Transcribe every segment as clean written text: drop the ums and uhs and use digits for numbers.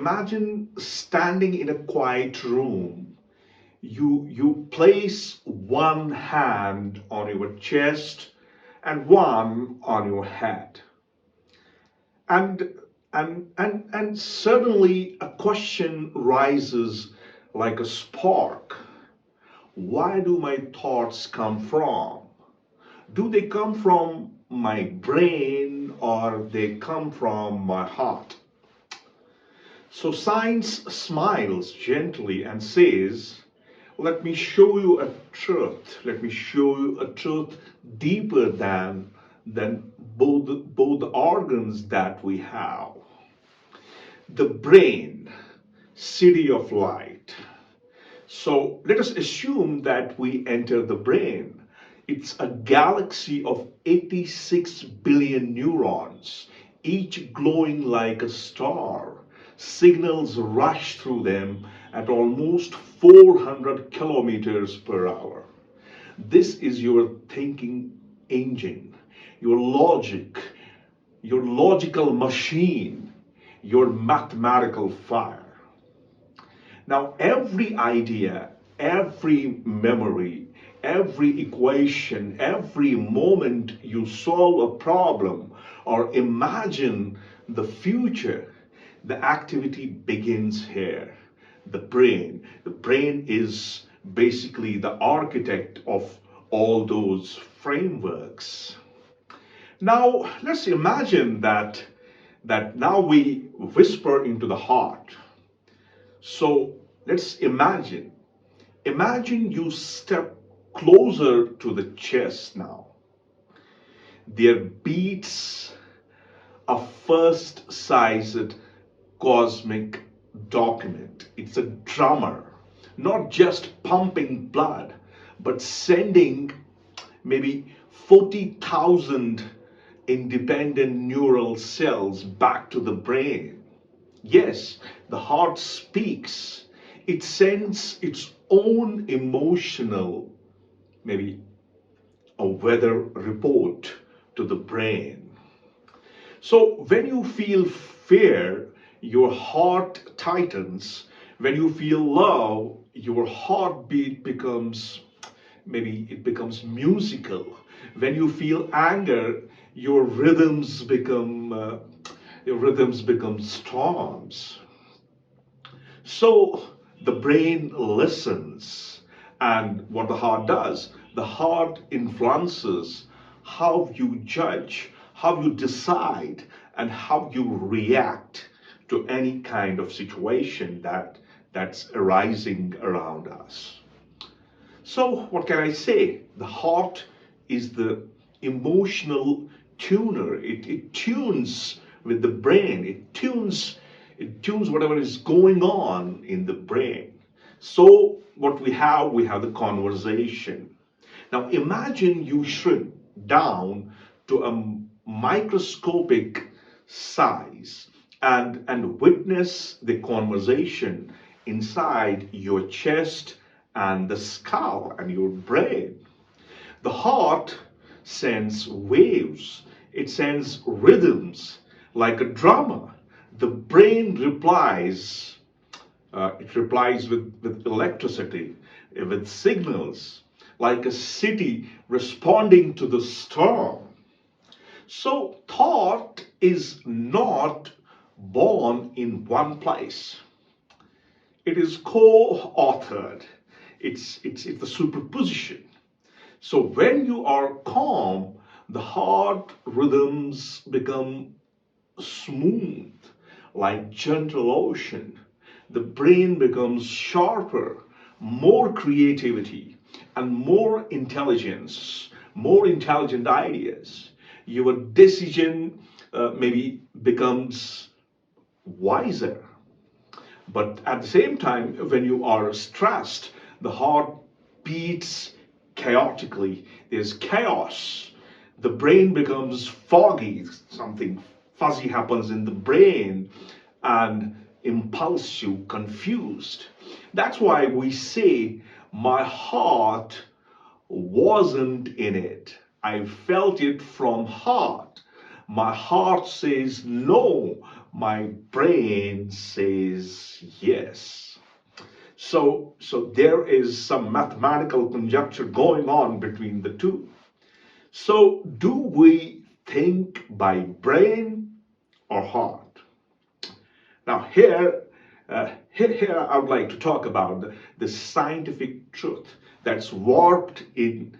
imagine standing in a quiet room. You place one hand on your chest and one on your head. And and suddenly a question rises like a spark. Why do my thoughts come from? Do they come from my brain or they come from my heart? So science smiles gently and says, let me show you a truth. Let me show you a truth deeper than both the organs that we have. The brain, city of light. So let us assume that we enter the brain. It's a galaxy of 86 billion neurons, each glowing like a star. Signals rush through them at almost 400 kilometers per hour. This is your thinking engine, your logic, your logical machine, your mathematical fire. Now, every idea, every memory, every equation, every moment you solve a problem or imagine the future, the activity begins here. The brain. The brain is basically the architect of all those frameworks. Now, let's imagine that now we whisper into the heart. So let's imagine. Imagine you step closer to the chest now. There beats a first sized cosmic document. It's a drummer, not just pumping blood, but sending maybe 40,000 independent neural cells back to the brain. Yes, the heart speaks. It sends its own emotional, maybe a weather report to the brain. So when you feel fear, your heart tightens. When you feel love, your heartbeat becomes, maybe it becomes musical. When you feel anger, your rhythms become storms. So the brain listens, and what the heart does, the heart influences how you judge, how you decide, and how you react to any kind of situation that's arising around us. So, what can I say? The heart is the emotional tuner. It tunes with the brain. It tunes whatever is going on in the brain. So what we have the conversation. Now imagine you shrink down to a microscopic size and witness the conversation inside your chest and the skull and your brain. The heart sends waves, it sends rhythms like a drummer. The brain replies, it replies with electricity, with signals, like a city responding to the storm. So thought is not born in one place. It is co-authored. It's the superposition. So when you are calm, the heart rhythms become smooth, like gentle ocean. The brain becomes sharper, more creativity, and more intelligent ideas. Your decision maybe becomes wiser. But at the same time, when you are stressed, the heart beats chaotically. There's chaos. The brain becomes foggy. Something fuzzy happens in the brain and impulsive, confused. That's why we say, my heart wasn't in it. I felt it from heart. My heart says no, my brain says yes. So there is some mathematical conjecture going on between the two. So do we think by brain or heart? Now here I would like to talk about the scientific truth that's warped in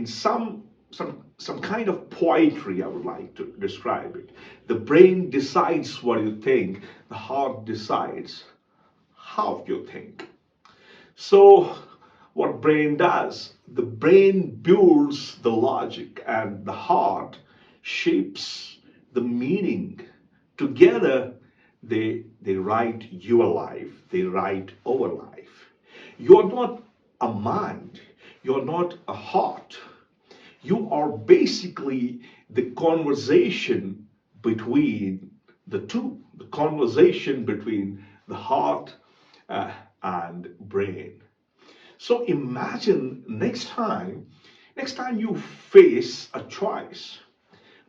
some kind of poetry. I would like to describe it. The brain decides what you think. The heart decides how you think. So what brain does? The brain builds the logic, and the heart shapes the meaning. Together, they write your life, they write our life. You're not a mind, you're not a heart. You are basically the conversation between the two, the conversation between the heart uh, and brain. So imagine next time you face a choice,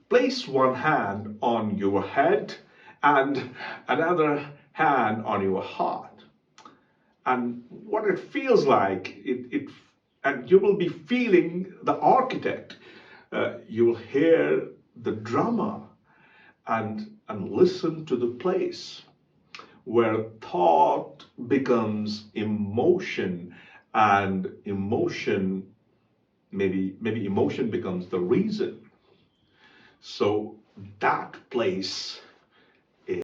place one hand on your head and another hand on your heart. And what it feels like, and you will be feeling the architect. You will hear the drummer and listen to the place where thought becomes emotion, and emotion, maybe emotion becomes the reason. So that place